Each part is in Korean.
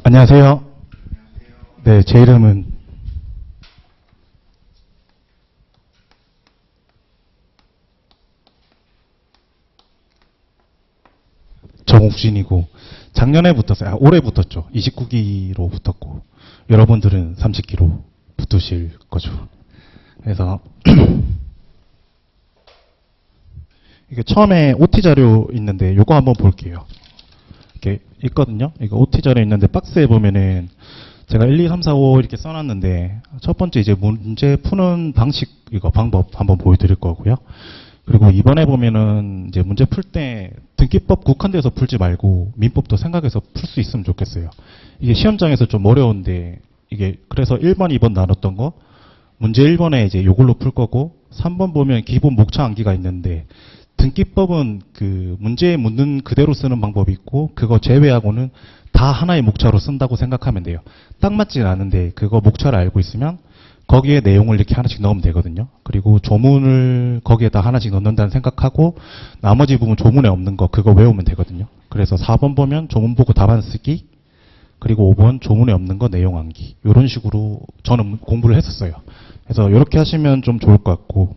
안녕하세요. 네, 제 이름은 정옥진이고 작년에 붙었어요. 올해 붙었죠. 29기로 붙었고 여러분들은 30기로 붙으실 거죠. 그래서 이게 처음에 OT 자료 있는데 요거 한번 볼게요. 이렇게 있거든요. 이거 OT 자료 있는데 박스에 보면은 제가 1, 2, 3, 4, 5 이렇게 써놨는데 첫 번째 이제 문제 푸는 방식 이거 방법 한번 보여드릴 거고요. 그리고 이번에 보면은 이제 문제 풀 때 등기법 국한돼서 풀지 말고 민법도 생각해서 풀 수 있으면 좋겠어요. 이게 시험장에서 좀 어려운데 이게 그래서 1번, 2번 나눴던 거 문제 1번에 이제 요걸로 풀 거고 3번 보면 기본 목차 암기가 있는데 등기법은 그 문제에 묻는 그대로 쓰는 방법이 있고 그거 제외하고는 다 하나의 목차로 쓴다고 생각하면 돼요. 딱 맞지는 않은데 그거 목차를 알고 있으면 거기에 내용을 이렇게 하나씩 넣으면 되거든요. 그리고 조문을 거기에다 하나씩 넣는다는 생각하고 나머지 부분 조문에 없는 거 그거 외우면 되거든요. 그래서 4번 보면 조문 보고 답안 쓰기 그리고 5번 조문에 없는 거 내용 암기 이런 식으로 저는 공부를 했었어요. 그래서 이렇게 하시면 좀 좋을 것 같고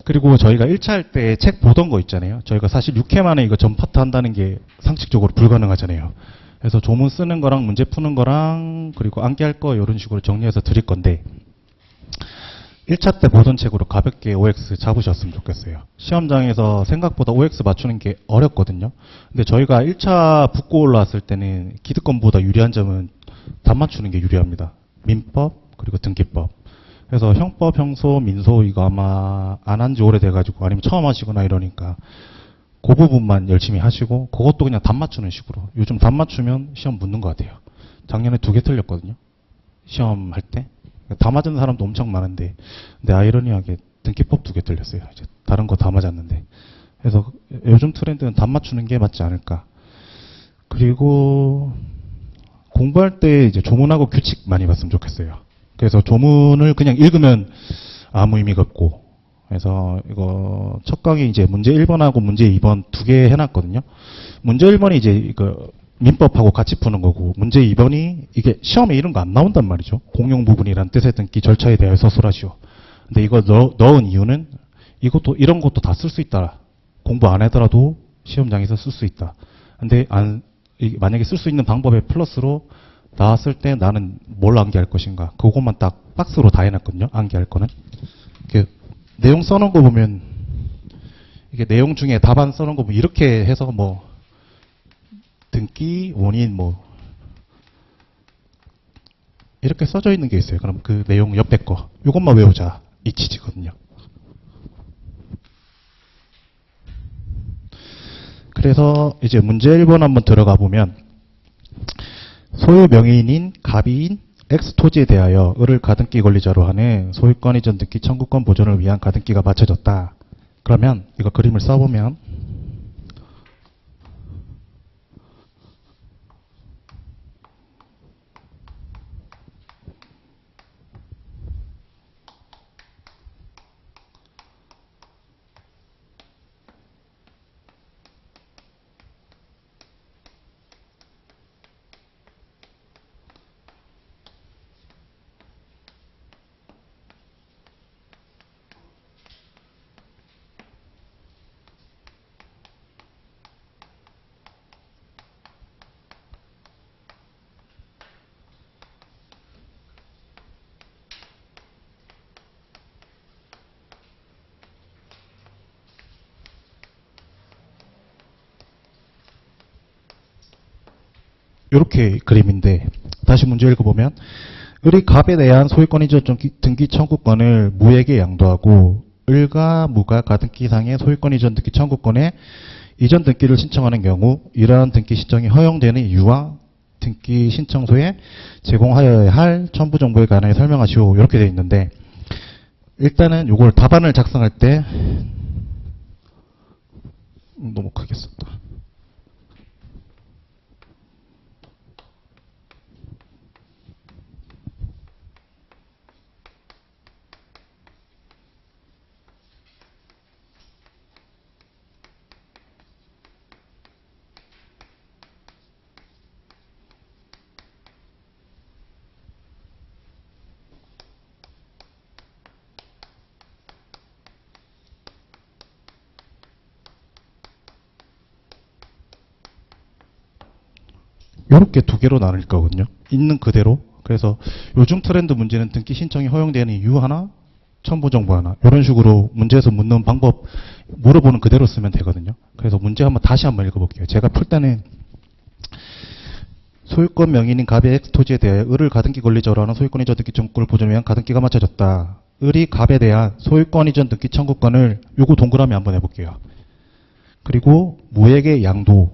그리고 저희가 1차 할 때 책 보던 거 있잖아요. 저희가 사실 6회 만에 이거 전 파트 한다는 게 상식적으로 불가능하잖아요. 그래서 조문 쓰는 거랑 문제 푸는 거랑 그리고 암기할 거 이런 식으로 정리해서 드릴 건데 1차 때 보던 책으로 가볍게 OX 잡으셨으면 좋겠어요. 시험장에서 생각보다 OX 맞추는 게 어렵거든요. 근데 저희가 1차 붙고 올라왔을 때는 기득권보다 유리한 점은 답 맞추는 게 유리합니다. 민법 그리고 등기법. 그래서 형법, 형소, 민소 이거 아마 안 한 지 오래돼가지고 아니면 처음 하시거나 이러니까 그 부분만 열심히 하시고 그것도 그냥 답 맞추는 식으로. 요즘 답 맞추면 시험 묻는 것 같아요. 작년에 2개 틀렸거든요. 시험 할 때. 다 맞은 사람도 엄청 많은데 근데 아이러니하게 등기법 2개 틀렸어요. 이제 다른 거 다 맞았는데. 그래서 요즘 트렌드는 답 맞추는 게 맞지 않을까. 그리고 공부할 때 이제 조문하고 규칙 많이 봤으면 좋겠어요. 그래서 조문을 그냥 읽으면 아무 의미가 없고 그래서 이거 첫 강의 이제 문제 1번하고 문제 2번 2개 해놨거든요. 문제 1번이 이제 이거 민법하고 같이 푸는 거고 문제 2번이 이게 시험에 이런 거 안 나온단 말이죠. 공용 부분이란 뜻의 등기 절차에 대하여 서술하시오. 근데 이거 넣은 이유는 이것도 이런 것도 다 쓸 수 있다. 공부 안 하더라도 시험장에서 쓸 수 있다. 근데 만약에 쓸 수 있는 방법에 플러스로 나왔을 때 나는 뭘 암기할 것인가. 그것만 딱 박스로 다 해놨거든요. 암기할 거는. 내용 써놓은 거 보면 이게 내용 중에 답안 써놓은 거 보면 이렇게 해서 뭐 등기, 원인 뭐 이렇게 써져 있는 게 있어요. 그럼 그 내용 옆에 거 이것만 외우자 이 취지거든요. 그래서 이제 문제 1번 한번 들어가 보면 소유 명의인인 갑이인 X 토지에 대하여 을을 가등기 권리자로 하는 소유권 이전 등기 청구권 보존을 위한 가등기가 맞춰졌다. 그러면 이거 그림을 써보면 이렇게 그림인데 다시 문제 읽어보면 을이 갑에 대한 소유권 이전 등기 청구권을 무에게 양도하고 을과 무가 가등기상의 소유권 이전 등기 청구권에 이전 등기를 신청하는 경우 이러한 등기 신청이 허용되는 이유와 등기 신청소에 제공하여야 할 첨부 정보에 관하여 설명하시오. 이렇게 되어 있는데 일단은 이걸 답안을 작성할 때 너무 크게 썼다. 이렇게 두 개로 나눌 거거든요. 있는 그대로. 그래서 요즘 트렌드 문제는 등기 신청이 허용되는 이유 하나, 첨부 정보 하나. 이런 식으로 문제에서 묻는 방법 물어보는 그대로 쓰면 되거든요. 그래서 문제 다시 한번 읽어볼게요. 제가 풀 때는 소유권 명의인 갑의 X 토지에 대하여 을을 가등기 권리자로 하는 소유권 이전 등기 청구권을 보존을 위한 가등기가 맞춰졌다. 을이 갑에 대한 소유권 이전 등기 청구권을 요거 동그라미 한번 해볼게요. 그리고 무에게 양도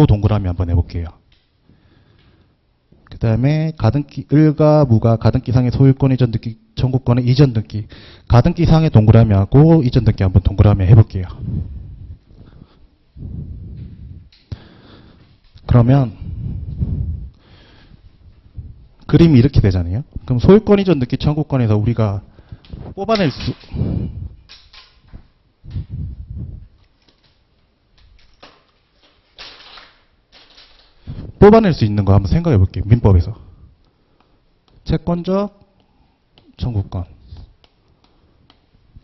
동그라미 한번 해볼게요. 그 다음에 을과 무가 가등기상의 소유권 이전 등기 청구권의 이전 등기, 가등기상의 동그라미하고 이전 등기 한번 동그라미 해볼게요. 그러면 그림이 이렇게 되잖아요. 그럼 소유권 이전 등기 청구권에서 우리가 뽑아낼 수 있는 거 한번 생각해 볼게요. 민법에서. 채권적 청구권.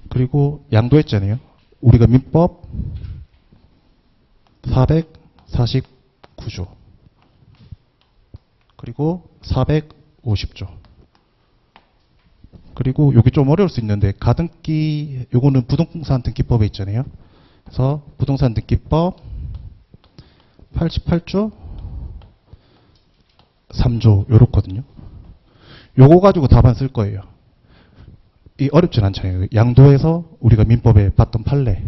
그리고 양도했잖아요. 우리가 민법 449조. 그리고 450조. 그리고 여기 좀 어려울 수 있는데 가등기 요거는 부동산 등기법에 있잖아요. 그래서 부동산 등기법 88조 3조 요렇거든요. 요거 가지고 답안 쓸 거예요. 이 어렵진 않잖아요. 양도해서 우리가 민법에 봤던 판례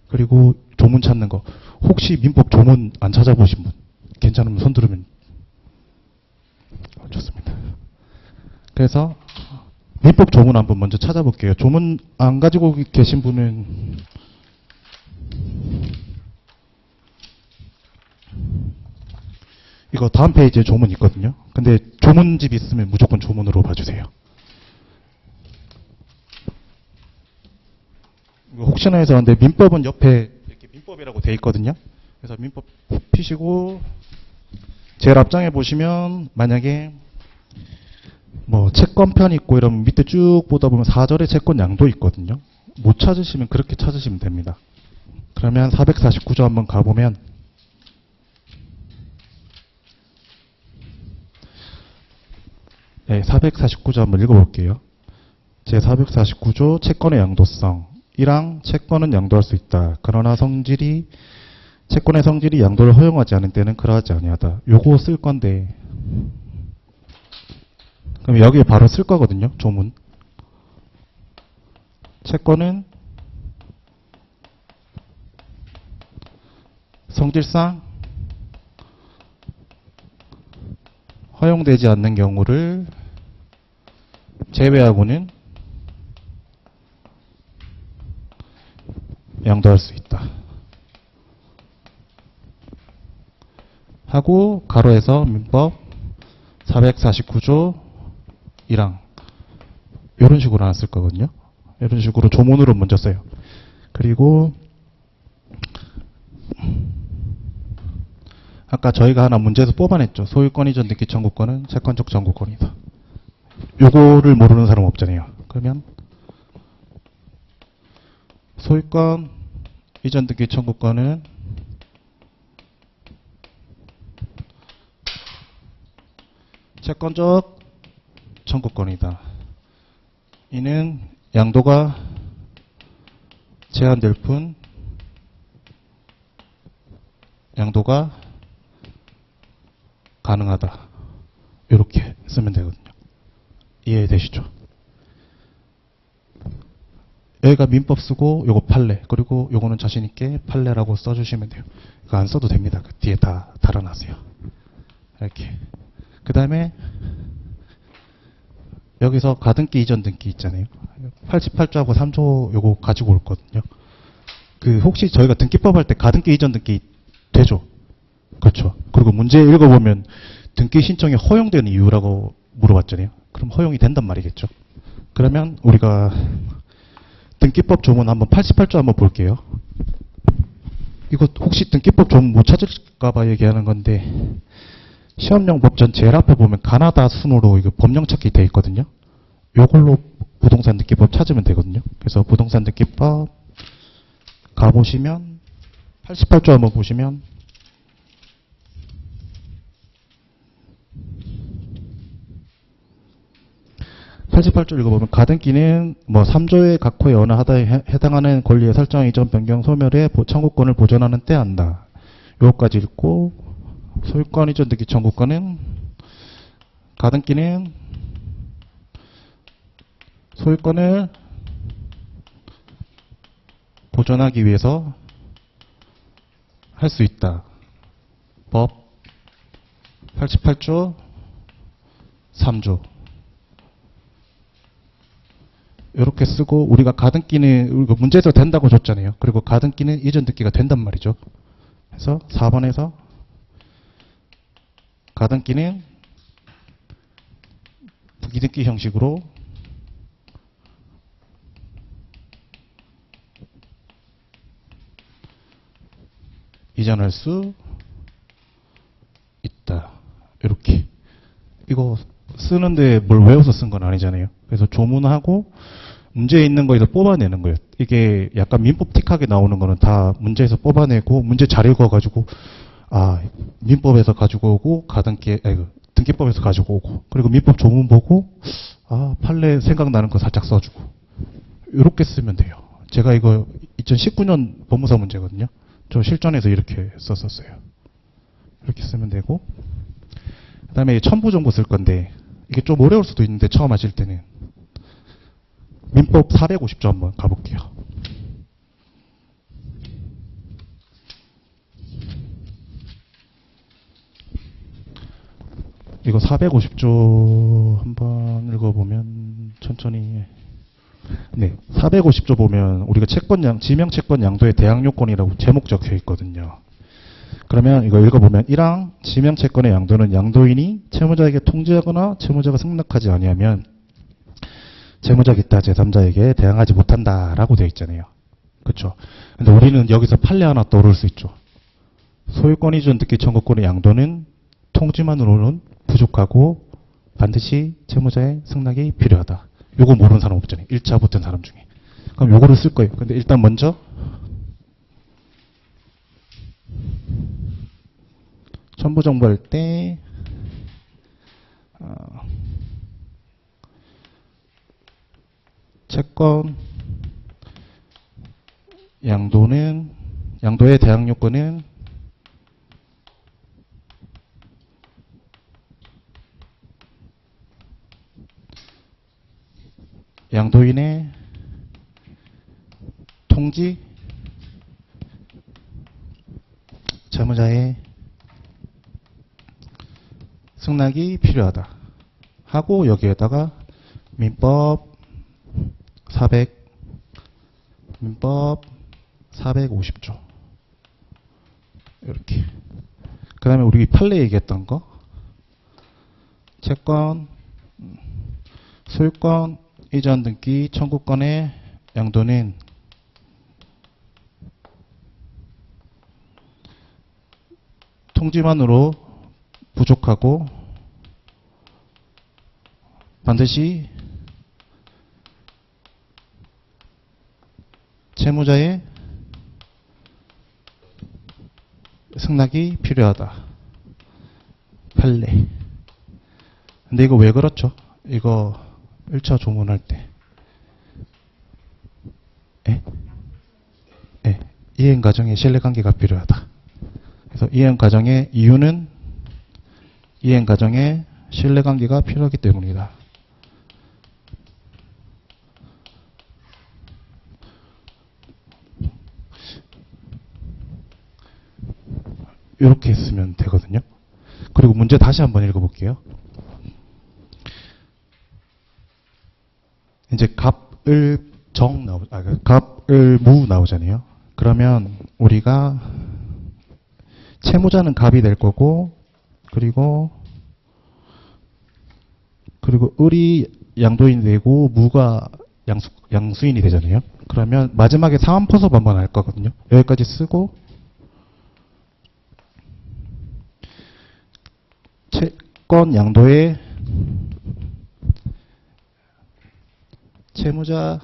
그리고 조문 찾는 거. 혹시 민법 조문 안 찾아보신 분 괜찮으면 손 들으면 좋습니다. 그래서 민법 조문 한번 먼저 찾아볼게요. 조문 안 가지고 계신 분은 이거 다음 페이지에 조문 있거든요. 근데 조문집 있으면 무조건 조문으로 봐주세요. 이거 혹시나 해서 근데 민법은 옆에 이렇게 민법이라고 돼 있거든요. 그래서 민법 피시고 제일 앞장에 보시면 만약에 뭐 채권편 있고 이러면 밑에 쭉 보다 보면 4절에 채권 양도 있거든요. 못 찾으시면 그렇게 찾으시면 됩니다. 그러면 449조 한번 가보면 네, 449조 한번 읽어볼게요. 제449조 채권의 양도성 1항 채권은 양도할 수 있다. 그러나 채권의 성질이 양도를 허용하지 않은 때는 그러하지 아니하다. 요거 쓸 건데 그럼 여기에 바로 쓸 거거든요. 조문. 채권은 성질상 허용되지 않는 경우를 제외하고는 양도할 수 있다. 하고 가로에서 민법 449조 1항 이런 식으로 하나 쓸 거거든요. 이런 식으로 조문으로 먼저 써요. 그리고 아까 저희가 하나 문제에서 뽑아냈죠. 소유권 이전 등기 청구권은 채권적 청구권이다. 요거를 모르는 사람 없잖아요. 그러면 소유권 이전 등기 청구권은 채권적 청구권이다. 이는 양도가 제한될 뿐 양도가 가능하다. 이렇게 쓰면 되거든요. 이해되시죠? 여기가 민법 쓰고 요거 판례 그리고 요거는 자신있게 판례라고 써주시면 돼요. 이거 안 써도 됩니다. 그 뒤에 다 달아놨어요. 이렇게. 그 다음에 여기서 가등기 이전 등기 있잖아요. 88조하고 3조 요거 가지고 올 거거든요. 그 혹시 저희가 등기법 할 때 가등기 이전 등기 되죠? 그렇죠. 그리고 문제 읽어보면 등기 신청이 허용되는 이유라고 물어봤잖아요. 그럼 허용이 된단 말이겠죠. 그러면 우리가 등기법 조문 한번 88조 한번 볼게요. 이거 혹시 등기법 조문 못 찾을까봐 얘기하는 건데 시험용 법전 제일 앞에 보면 가나다 순으로 이거 법령 찾기 돼 있거든요. 요걸로 부동산 등기법 찾으면 되거든요. 그래서 부동산 등기법 가보시면 88조 한번 보시면 88조 읽어보면 가등기는 뭐 3조의 각호의 어느 하나에 해당하는 권리의 설정 이전 변경 소멸의 청구권을 보존하는 때 한다. 요거까지 읽고 소유권 이전 등기 청구권은 가등기는 소유권을 보존하기 위해서 할 수 있다. 법 88조 3조 이렇게 쓰고 우리가 가등기는 우리가 문제에서 된다고 줬잖아요. 그리고 가등기는 이전 등기가 된단 말이죠. 그래서 4번에서 가등기는 부기등기 형식으로 이전할 수 있다. 이렇게. 이거 쓰는데 뭘 외워서 쓴 건 아니잖아요. 그래서 조문하고 문제에 있는 거에서 뽑아내는 거예요. 이게 약간 민법틱하게 나오는 거는 다 문제에서 뽑아내고 문제 잘 읽어가지고 민법에서 가지고 오고 등기법에서 가지고 오고 그리고 민법 조문 보고 판례 생각나는 거 살짝 써주고 이렇게 쓰면 돼요. 제가 이거 2019년 법무사 문제거든요. 저 실전에서 이렇게 썼었어요. 이렇게 쓰면 되고 그 다음에 첨부정보 쓸 건데 이게 좀 어려울 수도 있는데 처음 하실 때는 민법 450조 한번 가볼게요. 이거 450조 한번 읽어보면 천천히. 네, 450조 보면 우리가 지명 채권 양도의 대항 요건이라고 제목 적혀 있거든요. 그러면 이거 읽어보면 1항 지명 채권의 양도는 양도인이 채무자에게 통지하거나 채무자가 승낙하지 아니하면 채무자 기타 제3자에게 대항하지 못한다라고 되어 있잖아요. 그렇죠? 근데 우리는 여기서 판례 하나 떠오를 수 있죠. 소유권 이전 등기 청구권의 양도는 통지만으로는 부족하고 반드시 채무자의 승낙이 필요하다. 요거 모르는 사람 없잖아요. 1차 붙은 사람 중에. 그럼 요거를 쓸 거예요. 근데 일단 먼저 첨부정보할 때 채권 양도의 대항 요건은 양도인의 통지, 채무자의 승낙이 필요하다. 하고 여기에다가 민법 450조 이렇게. 그 다음에 우리 판례 얘기했던 거 채권 소유권 이전 등기 청구권의 양도는 통지만으로 부족하고 반드시 채무자의 승낙이 필요하다. 판례. 근데 이거 왜 그렇죠? 이거 1차 조문할 때. 이행 과정에 신뢰관계가 필요하다. 그래서 이행 과정의 이유는 이행 과정에 신뢰관계가 필요하기 때문이다. 이렇게 했으면 되거든요. 그리고 문제 다시 한번 읽어볼게요. 이제 갑을 무 나오잖아요. 그러면 우리가 채무자는 갑이 될 거고, 그리고 을이 양도인이 되고 무가 양수인이 되잖아요. 그러면 마지막에 상환포섭 한번 할 거거든요. 여기까지 쓰고 채권 양도의 채무자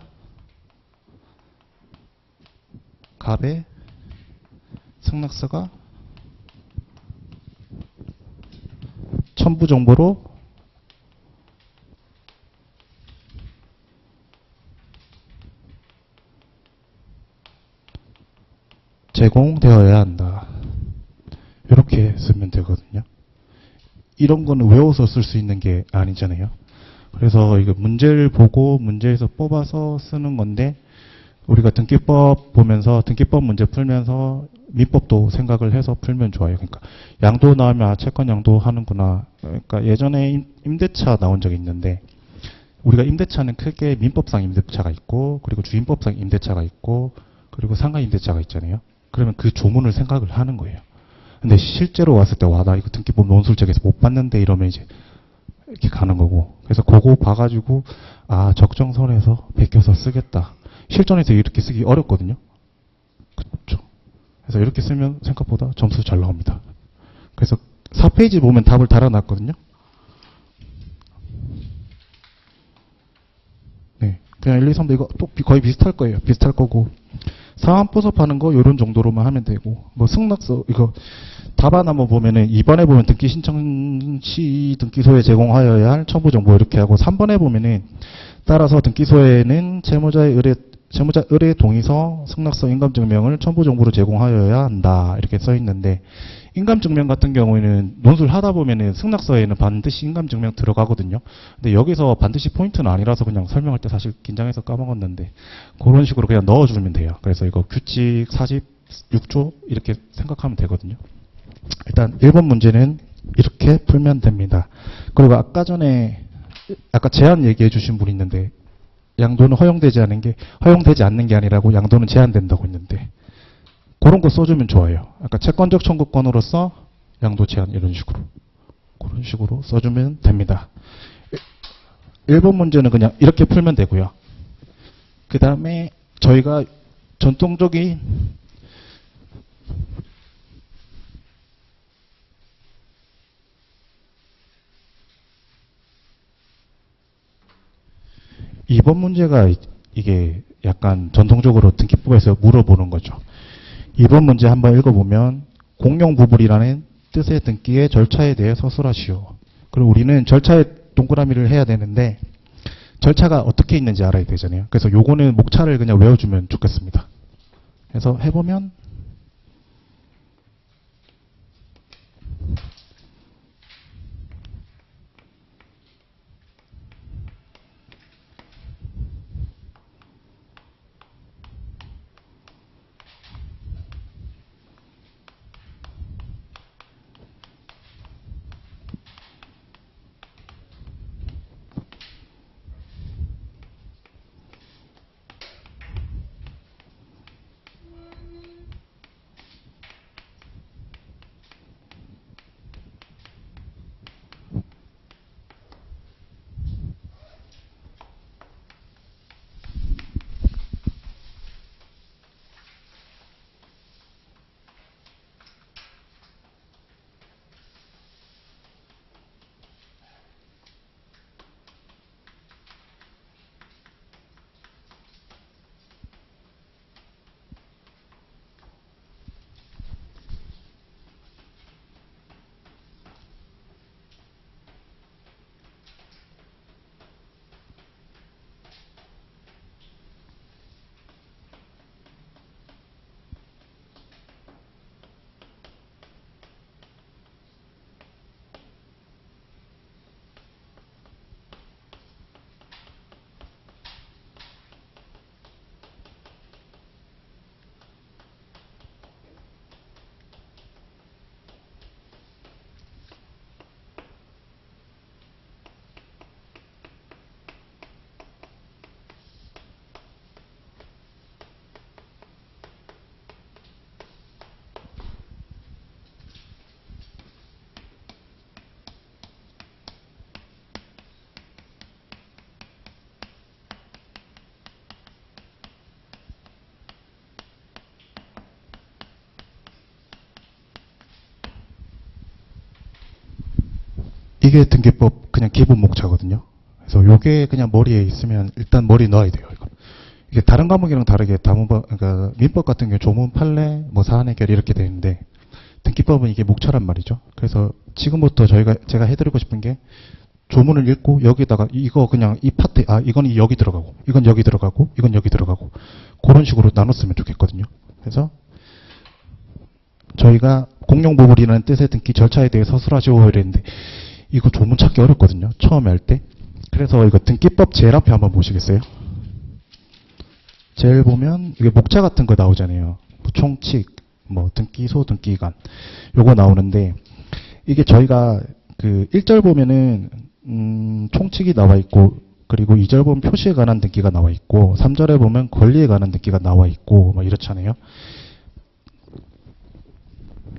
갑의 승낙서가 첨부 정보로 제공되어야 한다. 이렇게 쓰면 되거든요. 이런 거는 외워서 쓸 수 있는 게 아니잖아요. 그래서 이거 문제를 보고 문제에서 뽑아서 쓰는 건데, 우리가 등기법 보면서 등기법 문제 풀면서 민법도 생각을 해서 풀면 좋아요. 그러니까 양도 나오면 채권 양도 하는구나. 그러니까 예전에 임대차 나온 적이 있는데, 우리가 임대차는 크게 민법상 임대차가 있고, 그리고 주임법상 임대차가 있고, 그리고 상가 임대차가 있잖아요. 그러면 그 조문을 생각을 하는 거예요. 근데 실제로 왔을 때, 와, 나 이거 등기법 논술책에서 못 봤는데 이러면 이제 이렇게 가는 거고. 그래서 그거 봐가지고, 아, 적정선에서 베껴서 쓰겠다. 실전에서 이렇게 쓰기 어렵거든요. 그렇죠. 그래서 이렇게 쓰면 생각보다 점수 잘 나옵니다. 그래서 4페이지 보면 답을 달아놨거든요. 네, 그냥 1, 2, 3도 이거 또 거의 비슷할 거예요. 비슷할 거고. 사안포섭하는 거 이런 정도로만 하면 되고, 뭐 승낙서 이거 답안 한번 보면은 2번에 보면 등기 신청 시 등기소에 제공하여야 할 첨부 정보 이렇게 하고, 3번에 보면은 따라서 등기소에는 채무자 의뢰 동의서, 승낙서, 인감증명을 첨부 정보로 제공하여야 한다 이렇게 써 있는데, 인감증명 같은 경우에는 논술 하다 보면은 승낙서에는 반드시 인감증명 들어가거든요. 근데 여기서 반드시 포인트는 아니라서 그냥 설명할 때 사실 긴장해서 까먹었는데, 그런 식으로 그냥 넣어주면 돼요. 그래서 이거 규칙 46조 이렇게 생각하면 되거든요. 일단 1번 문제는 이렇게 풀면 됩니다. 그리고 아까 전에 제한 얘기해 주신 분이 있는데, 양도는 허용되지 않는 게 아니라고 양도는 제한된다고 했는데, 그런 거 써주면 좋아요. 아까 채권적 청구권으로서 양도 제한 이런 식으로. 그런 식으로 써주면 됩니다. 1번 문제는 그냥 이렇게 풀면 되고요. 그 다음에 저희가 전통적인 이번 문제가 이게 약간 전통적으로 등기법에서 물어보는 거죠. 이번 문제 한번 읽어보면, 공용부불이라는 뜻의 등기의 절차에 대해 서술하시오. 그리고 우리는 절차에 동그라미를 해야 되는데, 절차가 어떻게 있는지 알아야 되잖아요. 그래서 요거는 목차를 그냥 외워주면 좋겠습니다. 그래서 해보면 이게 등기법 그냥 기본 목차거든요. 그래서 요게 그냥 머리에 있으면 일단 머리에 넣어야 돼요. 이게 다른 과목이랑 다르게 그러니까 민법 같은 경우 조문 판례, 뭐 사안 해결 이렇게 되는데, 등기법은 이게 목차란 말이죠. 그래서 지금부터 제가 해드리고 싶은 게, 조문을 읽고 여기다가 이거 그냥 이 파트, 이건 여기 들어가고, 이건 여기 들어가고, 이건 여기 들어가고, 그런 식으로 나눴으면 좋겠거든요. 그래서 저희가 공용부분이라는 뜻의 등기 절차에 대해 서술하시오 이랬는데 이거 조문 찾기 어렵거든요. 처음에 할 때. 그래서 이거 등기법 제일 앞에 한번 보시겠어요? 제일 보면 이게 목차 같은 거 나오잖아요. 뭐 총칙, 뭐 등기소, 등기관 요거 나오는데 이게 저희가 그 1절 보면은 총칙이 나와 있고 그리고 2절 보면 표시에 관한 등기가 나와 있고 3절에 보면 권리에 관한 등기가 나와 있고 뭐 이렇잖아요.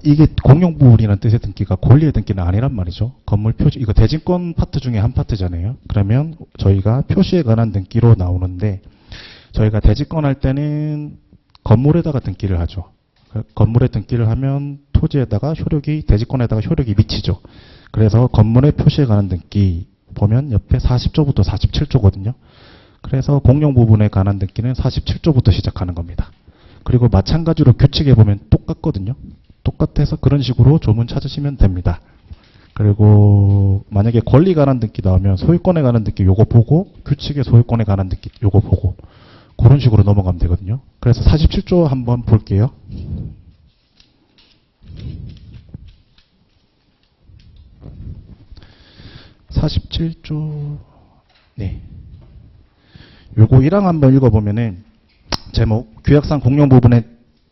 이게 공용부분이라는 뜻의 등기가 권리의 등기는 아니란 말이죠. 건물 표시, 이거 대진권 파트 중에 한 파트잖아요. 그러면 저희가 표시에 관한 등기로 나오는데 저희가 대진권 할 때는 건물에다가 등기를 하죠. 건물에 등기를 하면 토지에다가 효력이, 대지권에다가 효력이 미치죠. 그래서 건물의 표시에 관한 등기 보면 옆에 40조부터 47조거든요. 그래서 공용 부분에 관한 등기는 47조부터 시작하는 겁니다. 그리고 마찬가지로 규칙에 보면 똑같거든요. 똑같아서 그런 식으로 조문 찾으시면 됩니다. 그리고 만약에 권리 관한 등기 나오면 소유권에 관한 등기 요거 보고 규칙에 소유권에 관한 등기 요거 보고 그런 식으로 넘어가면 되거든요. 그래서 47조 한번 볼게요. (47조) 네. 요거 1항 한번 읽어보면은 제목 규약상 공용 부분의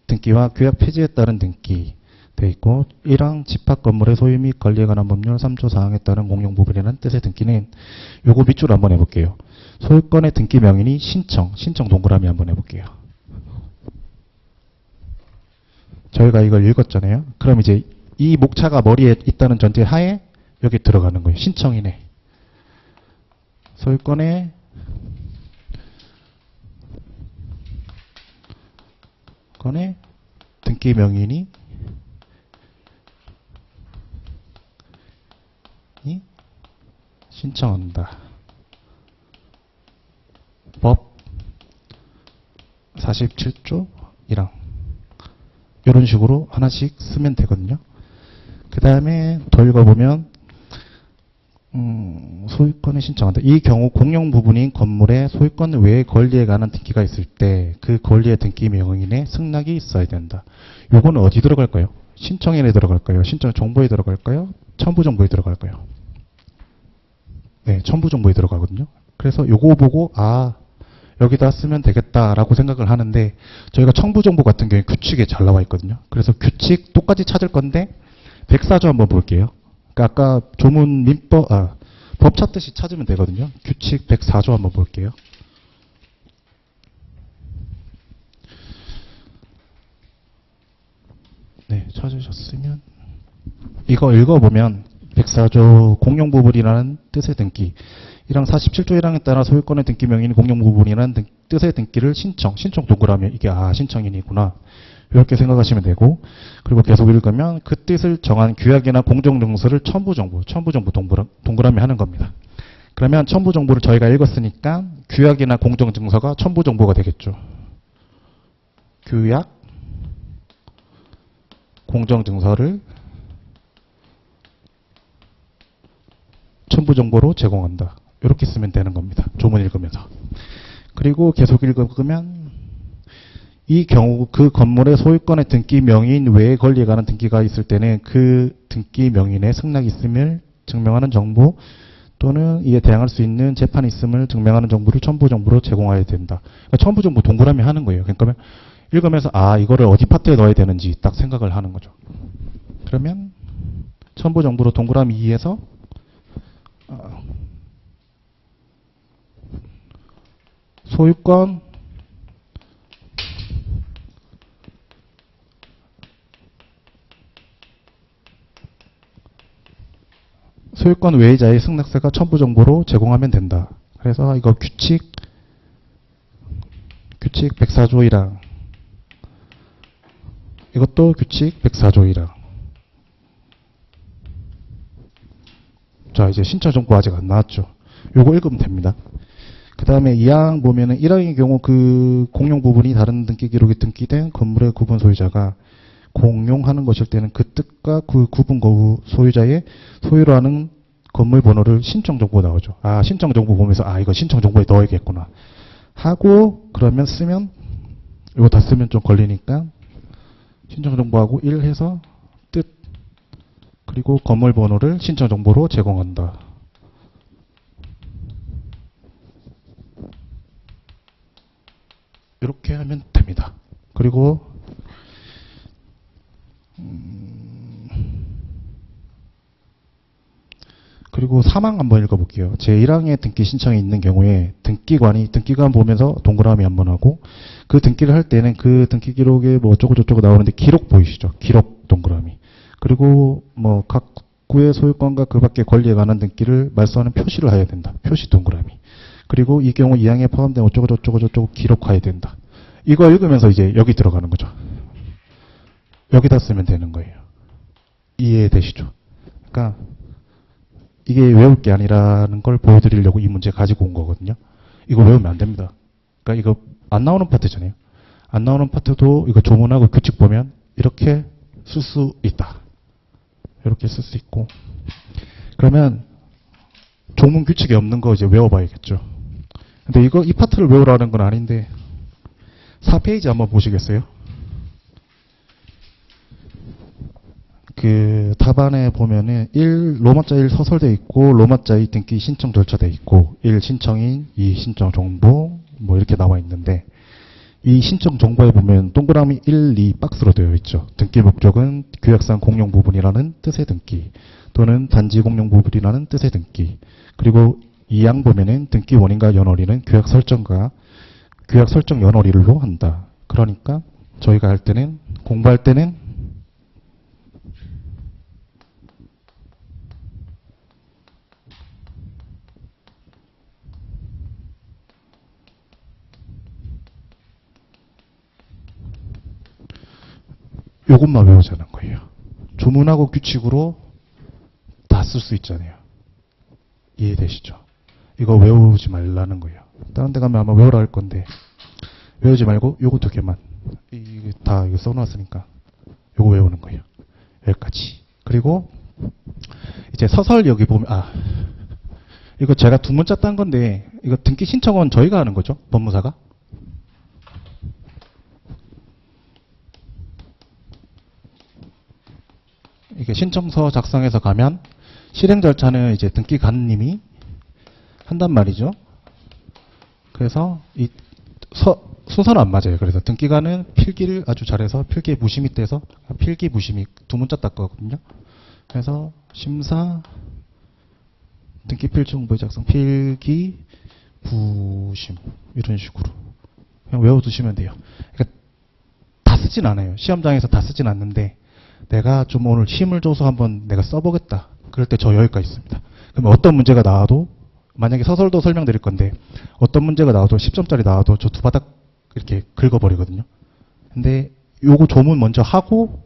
등기와 규약 폐지에 따른 등기 돼 있고 1항 집합 건물의 소유 및 관리에 관한 법률 3조 4항에 따른 공용 부분이라는 뜻의 등기는 요거 밑줄 한번 해볼게요. 소유권의 등기 명인이 신청 동그라미 한번 해볼게요. 저희가 이걸 읽었잖아요. 그럼 이제 이 목차가 머리에 있다는 전제 하에 여기 들어가는 거예요. 신청이네. 소유권의 등기 명인이 신청한다. 법 47조 1항 이런 식으로 하나씩 쓰면 되거든요. 그 다음에 더 읽어보면 소유권에 신청한다. 이 경우 공용 부분인 건물의 소유권 외의 권리에 관한 등기가 있을 때 그 권리의 등기 명인의 승낙이 있어야 된다. 요거는 어디 들어갈까요? 신청인에 들어갈까요? 신청 정보에 들어갈까요? 첨부 정보에 들어갈까요? 네, 첨부 정보에 들어가거든요. 그래서 요거 보고 여기다 쓰면 되겠다라고 생각을 하는데 저희가 첨부 정보 같은 경우에 규칙에 잘 나와 있거든요. 그래서 규칙 똑같이 찾을 건데 104조 한번 볼게요. 그러니까 아까 조문 민법 법 찾듯이 찾으면 되거든요. 규칙 104조 한번 볼게요. 네, 찾으셨으면 이거 읽어보면 104조 공용부분이라는 뜻의 등기 1항 47조 1항에 따라 소유권의 등기 명인이 공용부분이라는 뜻의 등기를 신청 동그라미 이게 신청인이구나 이렇게 생각하시면 되고 그리고 계속 읽으면 그 뜻을 정한 규약이나 공정증서를 첨부 정보 동그라미 하는 겁니다. 그러면 첨부 정보를 저희가 읽었으니까 규약이나 공정증서가 첨부 정보가 되겠죠. 규약, 공정증서를 첨부 정보로 제공한다. 이렇게 쓰면 되는 겁니다. 조문 읽으면서. 그리고 계속 읽으면 이 경우 그 건물의 소유권의 등기 명인 외의 권리에 관한 등기가 있을 때는 그 등기 명인의 승낙이 있음을 증명하는 정보 또는 이에 대항할 수 있는 재판이 있음을 증명하는 정보를 첨부 정보로 제공해야 된다. 그러니까 첨부 정보 동그라미 하는 거예요. 그러니까 읽으면서 이거를 어디 파트에 넣어야 되는지 딱 생각을 하는 거죠. 그러면 첨부 정보로 동그라미 2에서 소유권 외의자의 승낙세가 첨부 정보로 제공하면 된다. 그래서 이거 규칙 104조 1항 이것도 규칙 104조 1항. 자, 이제 신청 정보 아직 안 나왔죠. 요거 읽으면 됩니다. 그 다음에 2항 보면은 1항의 경우 그 공용 부분이 다른 등기 기록에 등기된 건물의 구분 소유자가 공용하는 것일 때는 그 뜻과 그 구분 거부 소유자의 소유로 하는 건물 번호를 신청 정보 나오죠. 신청 정보 보면서 이거 신청 정보에 넣어야겠구나 하고 그러면 쓰면 이거 다 쓰면 좀 걸리니까 신청정보하고 1 해서 뜻, 그리고 건물 번호를 신청정보로 제공한다. 이렇게 하면 됩니다. 그리고 사망 한번 읽어볼게요. 제1항에 등기 신청이 있는 경우에 등기관 보면서 동그라미 한번 하고, 그 등기를 할 때는 그 등기 기록에 뭐 어쩌고저쩌고 나오는데 기록 보이시죠? 기록 동그라미. 그리고 뭐 각 구의 소유권과 그 밖의 권리에 관한 등기를 말소하는 표시를 해야 된다. 표시 동그라미. 그리고 이 경우 2항에 포함된 어쩌고저쩌고 기록해야 된다. 이거 읽으면서 이제 여기 들어가는 거죠. 여기다 쓰면 되는 거예요. 이해되시죠? 그러니까 이게 외울 게 아니라는 걸 보여드리려고 이 문제 가지고 온 거거든요. 이거 외우면 안 됩니다. 그러니까 이거 안 나오는 파트잖아요. 안 나오는 파트도 이거 조문하고 규칙 보면 이렇게 쓸 수 있다. 이렇게 쓸 수 있고. 그러면 조문 규칙이 없는 거 이제 외워봐야겠죠. 근데 이 파트를 외우라는 건 아닌데 4페이지 한번 보시겠어요? 그 답안에 보면은 1 로마자 1 서설돼 있고 로마자 2 등기 신청 절차돼 있고 1 신청인, 2 신청 정보 뭐 이렇게 나와 있는데 이 신청 정보에 보면 동그라미 1, 2 박스로 되어 있죠. 등기 목적은 규약상 공용 부분이라는 뜻의 등기 또는 단지 공용 부분이라는 뜻의 등기. 그리고 2항 보면은 등기 원인과 연월일은 규약 설정 연월일로 한다. 그러니까 저희가 할 때는 공부할 때는 요것만 외우자는 거예요. 조문하고 규칙으로 다 쓸 수 있잖아요. 이해되시죠? 이거 외우지 말라는 거예요. 다른 데 가면 아마 외우라 할 건데 외우지 말고 요거 2개만 이거 다 이거 써놨으니까 요거 외우는 거예요. 여기까지. 그리고 이제 서설 여기 보면 이거 제가 2문자 딴 건데 이거 등기 신청은 저희가 하는 거죠. 법무사가. 이게 신청서 작성해서 가면 실행 절차는 이제 등기관님이 한단 말이죠. 그래서 이 순서는 안 맞아요. 그래서 등기관은 필기를 아주 잘해서 필기 무심이 떼서 필기 무심이 2문자 땄거든요. 그래서 심사 등기 필정보의 작성 필기 부심 이런 식으로 그냥 외워두시면 돼요. 그러니까 다 쓰진 않아요. 시험장에서 다 쓰진 않는데 내가 좀 오늘 힘을 줘서 한번 내가 써보겠다. 그럴 때 저 여기까지 있습니다. 그러면 어떤 문제가 나와도 만약에 서설도 설명드릴 건데 어떤 문제가 나와도 10점짜리 나와도 저 2바닥 이렇게 긁어버리거든요. 근데 요거 조문 먼저 하고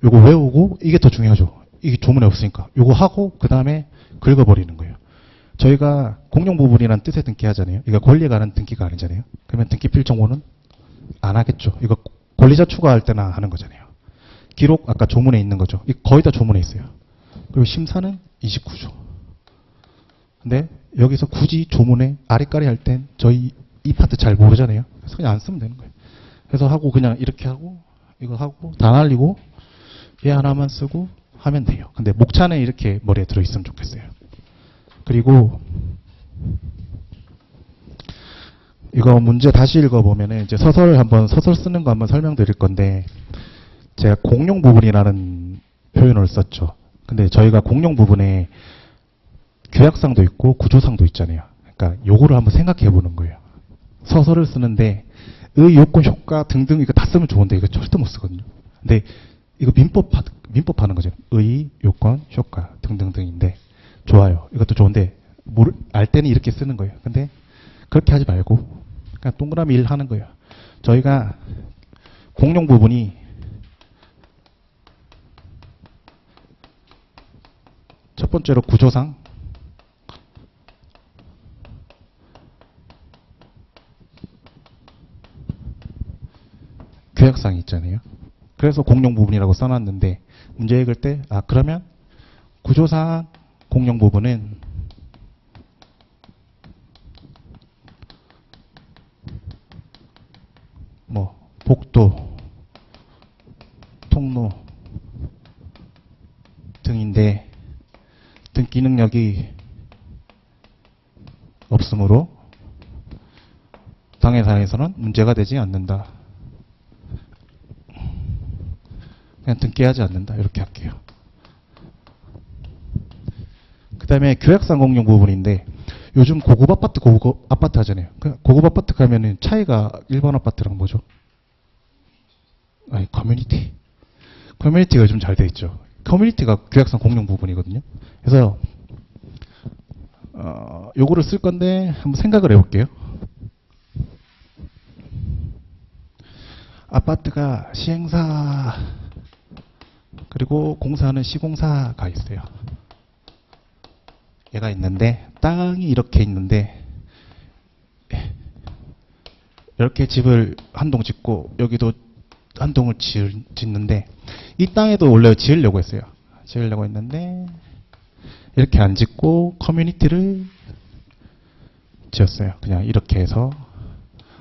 요거 외우고 이게 더 중요하죠. 이게 조문에 없으니까 요거 하고 그 다음에 긁어버리는 거예요. 저희가 공용 부분이라는 뜻의 등기 하잖아요. 이거 권리에 관한 등기가 아니잖아요. 그러면 등기 필정보는 안 하겠죠. 이거 권리자 추가할 때나 하는 거잖아요. 기록 아까 조문에 있는 거죠. 거의 다 조문에 있어요. 그리고 심사는 29조. 근데 여기서 굳이 조문에 아리까리 할 땐 저희 이 파트 잘 모르잖아요. 그래서 그냥 안 쓰면 되는 거예요. 그래서 하고 그냥 이렇게 하고 이거 하고 다 날리고 얘 하나만 쓰고 하면 돼요. 근데 목차는 이렇게 머리에 들어있으면 좋겠어요. 그리고 이거 문제 다시 읽어보면은 이제 서설 쓰는 거 한번 설명드릴 건데 제가 공용 부분이라는 표현을 썼죠. 근데 저희가 공용 부분에 규약상도 있고 구조상도 있잖아요. 그러니까 요거를 한번 생각해 보는 거예요. 서설을 쓰는데 의, 요건, 효과 등등 이거 다 쓰면 좋은데 이거 절대 못 쓰거든요. 근데 이거 민법 하는 거죠. 의, 요건, 효과 등등등인데 좋아요. 이것도 좋은데 알 때는 이렇게 쓰는 거예요. 근데 그렇게 하지 말고 그냥 동그라미 1 하는 거예요. 저희가 공용 부분이 첫 번째로 구조상 규약상이 있잖아요. 그래서 공용 부분이라고 써놨는데 문제 읽을 때 그러면 구조상 공용 부분은 뭐 복도 계획이 없으므로 당해사항에서는 문제가 되지 않는다. 그냥 등기하지 않는다. 이렇게 할게요. 그 다음에 계획상 공용 부분인데 요즘 고급 아파트, 고급 아파트 하잖아요. 고급 아파트 가면은 차이가 일반 아파트랑 뭐죠? 아니, 커뮤니티. 커뮤니티가 요즘 잘 돼 있죠. 커뮤니티가 계획상 공용 부분이거든요. 그래서 요거를 쓸 건데 한번 생각을 해볼게요. 아파트가 시행사 그리고 공사하는 시공사가 있어요. 얘가 있는데 땅이 이렇게 있는데 이렇게 집을 한 동 짓고 여기도 한 동을 짓는데 이 땅에도 원래 지으려고 했어요. 지으려고 했는데 이렇게 안 짓고 커뮤니티를 지었어요. 그냥 이렇게 해서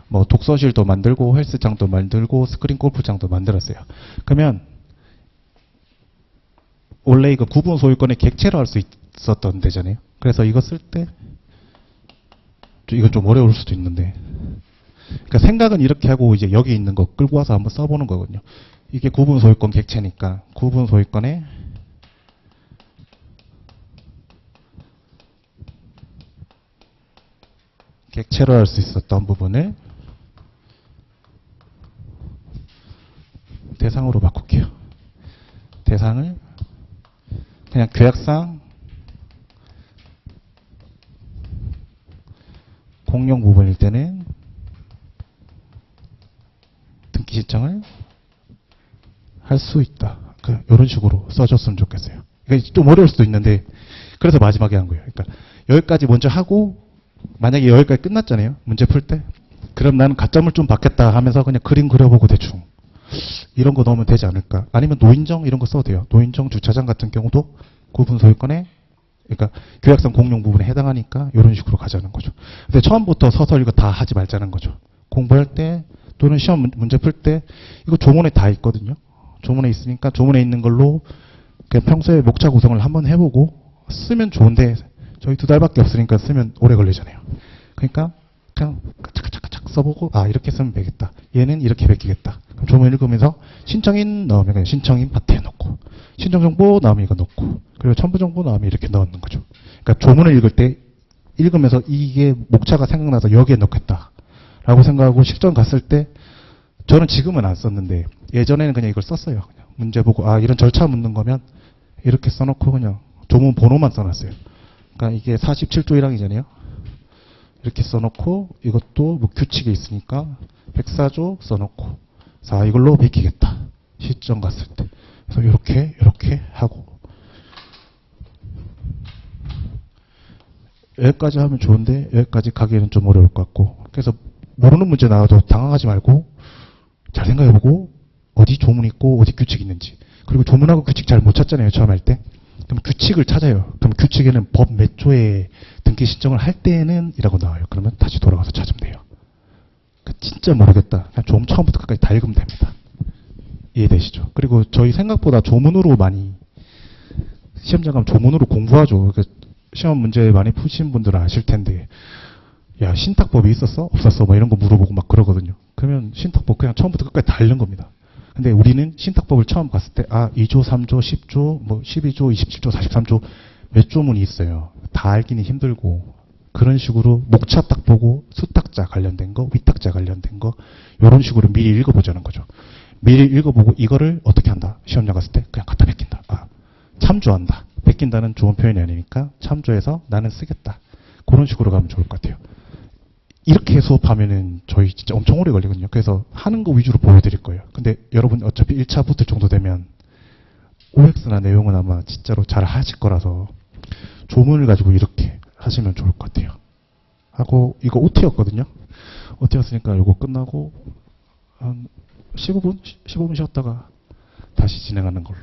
뭐 독서실도 만들고 헬스장도 만들고 스크린 골프장도 만들었어요. 그러면 원래 이거 구분 소유권의 객체로 할 수 있었던 데잖아요. 그래서 이거 쓸 때 이건 좀 어려울 수도 있는데 그러니까 생각은 이렇게 하고 이제 여기 있는 거 끌고 와서 한번 써보는 거거든요. 이게 구분 소유권 객체니까 구분 소유권에 객체로 할 수 있었던 부분을 대상으로 바꿀게요. 대상을 그냥 계약상 공용 부분일 때는 등기 신청을 할 수 있다. 이런 식으로 써줬으면 좋겠어요. 그러니까 좀 어려울 수도 있는데 그래서 마지막에 한 거예요. 그러니까 여기까지 먼저 하고 만약에 여기까지 끝났잖아요. 문제 풀 때. 그럼 나는 가점을 좀 받겠다 하면서 그냥 그림 그려보고 대충 이런 거 넣으면 되지 않을까. 아니면 노인정 이런 거 써도 돼요. 노인정 주차장 같은 경우도 구분 소유권에 그러니까 계약상 공용 부분에 해당하니까 이런 식으로 가자는 거죠. 근데 처음부터 서서 이거 다 하지 말자는 거죠. 공부할 때 또는 시험 문제 풀 때 이거 조문에 다 있거든요. 조문에 있으니까 조문에 있는 걸로 그냥 평소에 목차 구성을 한번 해보고 쓰면 좋은데 저희 2달밖에 없으니까 쓰면 오래 걸리잖아요. 그러니까 그냥 착착착 써보고 이렇게 쓰면 되겠다. 얘는 이렇게 베끼겠다. 그럼 조문 읽으면서 신청인 넣으면 그냥 신청인 파트에 넣고 신청정보 나오면 이거 넣고 그리고 첨부정보 나오면 이렇게 넣는 거죠. 그러니까 조문을 읽을 때 읽으면서 이게 목차가 생각나서 여기에 넣겠다 라고 생각하고 실전 갔을 때 저는 지금은 안 썼는데 예전에는 그냥 이걸 썼어요. 그냥 문제 보고 이런 절차 묻는 거면 이렇게 써놓고 그냥 조문 번호만 써놨어요. 그러니까 이게 47조 1항이잖아요. 이렇게 써놓고 이것도 뭐 규칙에 있으니까 104조 써놓고 이걸로 베끼겠다. 시점 갔을 때. 그래서 이렇게 하고 여기까지 하면 좋은데 여기까지 가기에는 좀 어려울 것 같고 그래서 모르는 문제 나와도 당황하지 말고 잘 생각해보고 어디 조문 있고 어디 규칙 있는지 그리고 조문하고 규칙 잘 못 찾잖아요. 처음 할 때. 그럼 규칙을 찾아요. 그럼 규칙에는 법 몇 조에 등기 신청을 할 때는 이라고 나와요. 그러면 다시 돌아가서 찾으면 돼요. 진짜 모르겠다. 그냥 조문 처음부터 끝까지 다 읽으면 됩니다. 이해되시죠? 그리고 저희 생각보다 조문으로 많이 시험장 가면 조문으로 공부하죠. 그러니까 시험 문제 많이 푸신 분들은 아실 텐데 야 신탁법이 있었어? 없었어? 뭐 이런 거 물어보고 막 그러거든요. 그러면 신탁법 그냥 처음부터 끝까지 다 읽는 겁니다. 근데 우리는 신탁법을 처음 갔을 때 2조, 3조, 10조, 뭐 12조, 27조, 43조 몇 조문이 있어요. 다 알기는 힘들고 그런 식으로 목차 딱 보고 수탁자 관련된 거, 위탁자 관련된 거 이런 식으로 미리 읽어보자는 거죠. 미리 읽어보고 이거를 어떻게 한다? 시험장 갔을 때 그냥 갖다 베낀다. 참조한다. 베낀다는 좋은 표현이 아니니까 참조해서 나는 쓰겠다. 그런 식으로 가면 좋을 것 같아요. 이렇게 수업하면은 저희 진짜 엄청 오래 걸리거든요. 그래서 하는 거 위주로 보여드릴 거예요. 근데 여러분 어차피 1차 붙을 정도 되면 OX나 내용은 아마 진짜로 잘 하실 거라서 조문을 가지고 이렇게 하시면 좋을 것 같아요. 하고 이거 OT였거든요. OT였으니까 이거 끝나고 한 15분 쉬었다가 다시 진행하는 걸로.